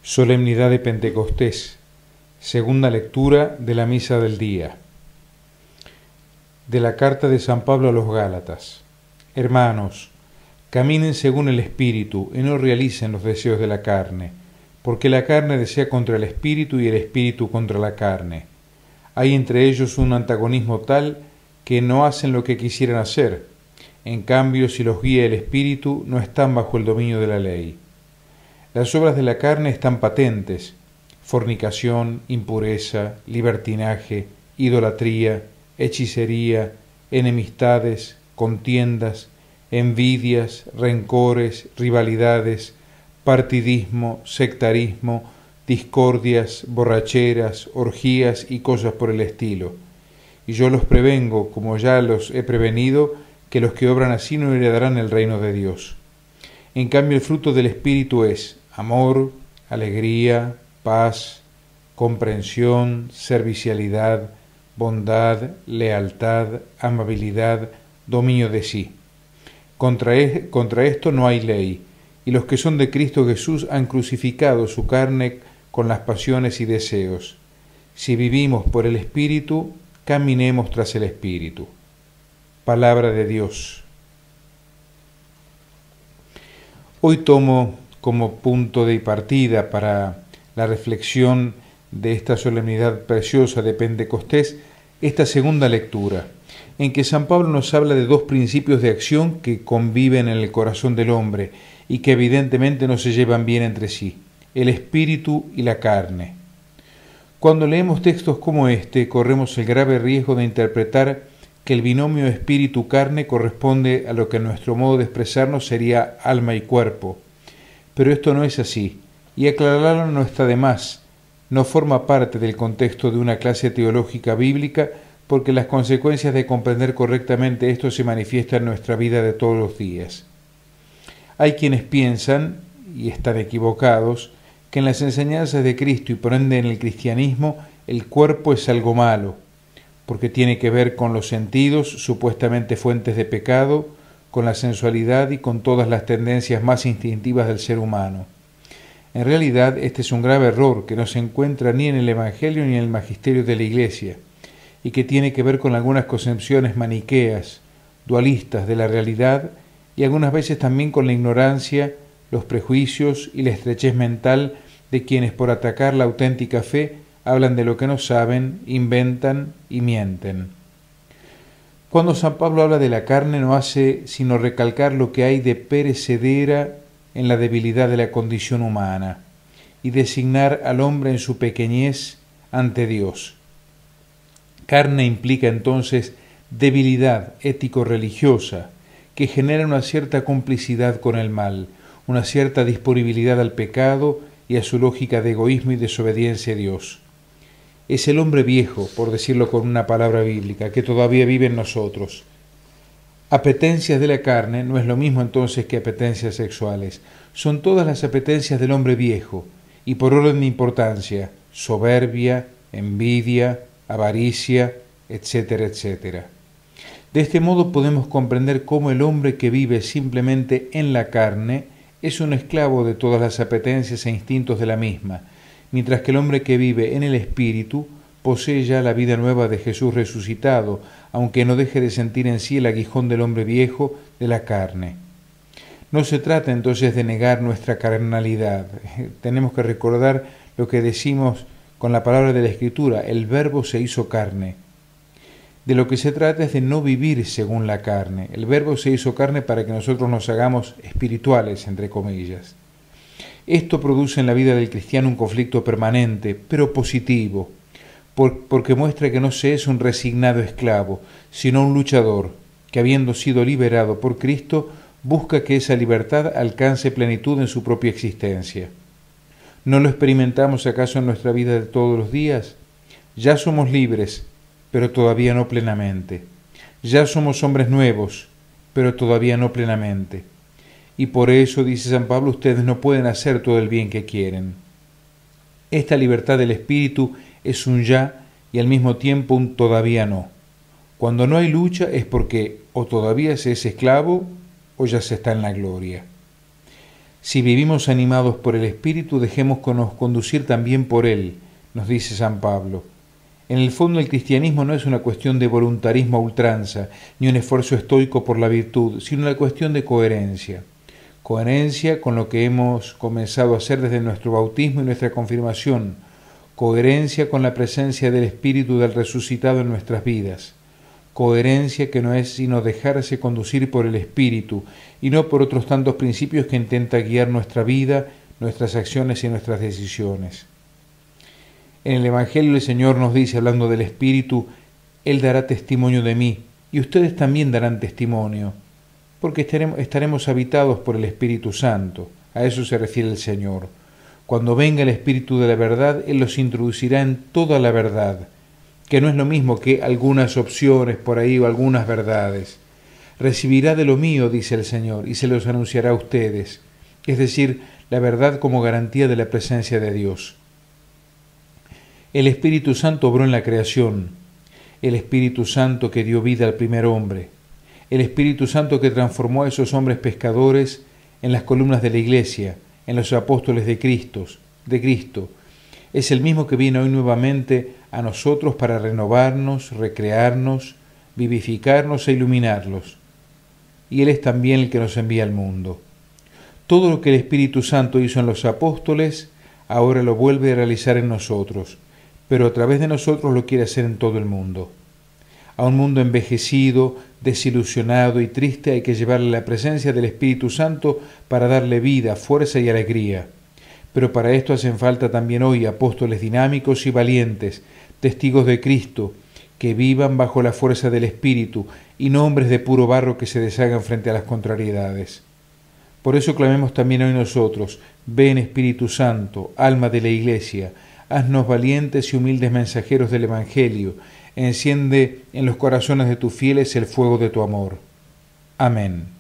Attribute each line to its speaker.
Speaker 1: Solemnidad de Pentecostés, segunda lectura de la Misa del Día. De la carta de San Pablo a los Gálatas. Hermanos, caminen según el Espíritu y no realicen los deseos de la carne, porque la carne desea contra el Espíritu y el Espíritu contra la carne. Hay entre ellos un antagonismo tal que no hacen lo que quisieran hacer. En cambio, si los guía el Espíritu, no están bajo el dominio de la ley. Las obras de la carne están patentes: fornicación, impureza, libertinaje, idolatría, hechicería, enemistades, contiendas, envidias, rencores, rivalidades, partidismo, sectarismo, discordias, borracheras, orgías y cosas por el estilo. Y yo los prevengo, como ya los he prevenido, que los que obran así no heredarán el reino de Dios. En cambio, el fruto del Espíritu es amor, alegría, paz, comprensión, servicialidad, bondad, lealtad, amabilidad, dominio de sí. Contra esto no hay ley, y los que son de Cristo Jesús han crucificado su carne con las pasiones y deseos. Si vivimos por el Espíritu, caminemos tras el Espíritu. Palabra de Dios. Hoy tomo como punto de partida para la reflexión de esta solemnidad preciosa de Pentecostés esta segunda lectura, en que San Pablo nos habla de dos principios de acción que conviven en el corazón del hombre y que evidentemente no se llevan bien entre sí: el espíritu y la carne. Cuando leemos textos como este, corremos el grave riesgo de interpretar que el binomio espíritu-carne corresponde a lo que en nuestro modo de expresarnos sería alma y cuerpo. Pero esto no es así, y aclararlo no está de más. No forma parte del contexto de una clase teológica bíblica, porque las consecuencias de comprender correctamente esto se manifiestan en nuestra vida de todos los días. Hay quienes piensan, y están equivocados, que en las enseñanzas de Cristo y por ende en el cristianismo el cuerpo es algo malo, porque tiene que ver con los sentidos, supuestamente fuentes de pecado, con la sensualidad y con todas las tendencias más instintivas del ser humano. En realidad, este es un grave error que no se encuentra ni en el Evangelio ni en el magisterio de la Iglesia, y que tiene que ver con algunas concepciones maniqueas, dualistas de la realidad, y algunas veces también con la ignorancia, los prejuicios y la estrechez mental de quienes por atacar la auténtica fe hablan de lo que no saben, inventan y mienten. Cuando San Pablo habla de la carne no hace sino recalcar lo que hay de perecedera en la debilidad de la condición humana y designar al hombre en su pequeñez ante Dios. Carne implica entonces debilidad ético-religiosa que genera una cierta complicidad con el mal, una cierta disponibilidad al pecado y a su lógica de egoísmo y desobediencia a Dios. Es el hombre viejo, por decirlo con una palabra bíblica, que todavía vive en nosotros. Apetencias de la carne no es lo mismo entonces que apetencias sexuales. Son todas las apetencias del hombre viejo, y por orden de importancia: soberbia, envidia, avaricia, etcétera, etcétera. De este modo podemos comprender cómo el hombre que vive simplemente en la carne es un esclavo de todas las apetencias e instintos de la misma, mientras que el hombre que vive en el Espíritu posee ya la vida nueva de Jesús resucitado, aunque no deje de sentir en sí el aguijón del hombre viejo de la carne. No se trata entonces de negar nuestra carnalidad. Tenemos que recordar lo que decimos con la palabra de la Escritura: el Verbo se hizo carne. De lo que se trata es de no vivir según la carne. El Verbo se hizo carne para que nosotros nos hagamos espirituales, entre comillas. Esto produce en la vida del cristiano un conflicto permanente, pero positivo, porque muestra que no se es un resignado esclavo, sino un luchador, que habiendo sido liberado por Cristo, busca que esa libertad alcance plenitud en su propia existencia. ¿No lo experimentamos acaso en nuestra vida de todos los días? Ya somos libres, pero todavía no plenamente. Ya somos hombres nuevos, pero todavía no plenamente. Y por eso, dice San Pablo, ustedes no pueden hacer todo el bien que quieren. Esta libertad del espíritu es un ya y al mismo tiempo un todavía no. Cuando no hay lucha es porque o todavía se es esclavo o ya se está en la gloria. Si vivimos animados por el Espíritu, dejémonos conducir también por Él, nos dice San Pablo. En el fondo, el cristianismo no es una cuestión de voluntarismo a ultranza, ni un esfuerzo estoico por la virtud, sino una cuestión de coherencia. Coherencia con lo que hemos comenzado a hacer desde nuestro bautismo y nuestra confirmación. Coherencia con la presencia del Espíritu del resucitado en nuestras vidas. Coherencia que no es sino dejarse conducir por el Espíritu y no por otros tantos principios que intenta guiar nuestra vida, nuestras acciones y nuestras decisiones. En el Evangelio el Señor nos dice, hablando del Espíritu, Él dará testimonio de mí, y ustedes también darán testimonio, porque estaremos habitados por el Espíritu Santo. A eso se refiere el Señor. Cuando venga el Espíritu de la verdad, Él los introducirá en toda la verdad, que no es lo mismo que algunas opciones por ahí o algunas verdades. Recibirá de lo mío, dice el Señor, y se los anunciará a ustedes, es decir, la verdad como garantía de la presencia de Dios. El Espíritu Santo obró en la creación, el Espíritu Santo que dio vida al primer hombre, el Espíritu Santo que transformó a esos hombres pescadores en las columnas de la Iglesia, en los apóstoles de Cristo, es el mismo que viene hoy nuevamente a nosotros para renovarnos, recrearnos, vivificarnos e iluminarlos. Y Él es también el que nos envía al mundo. Todo lo que el Espíritu Santo hizo en los apóstoles, ahora lo vuelve a realizar en nosotros, pero a través de nosotros lo quiere hacer en todo el mundo. A un mundo envejecido, desilusionado y triste hay que llevarle la presencia del Espíritu Santo para darle vida, fuerza y alegría. Pero para esto hacen falta también hoy apóstoles dinámicos y valientes, testigos de Cristo, que vivan bajo la fuerza del Espíritu y no hombres de puro barro que se deshagan frente a las contrariedades. Por eso clamemos también hoy nosotros, ven Espíritu Santo, alma de la Iglesia, haznos valientes y humildes mensajeros del Evangelio, enciende en los corazones de tus fieles el fuego de tu amor. Amén.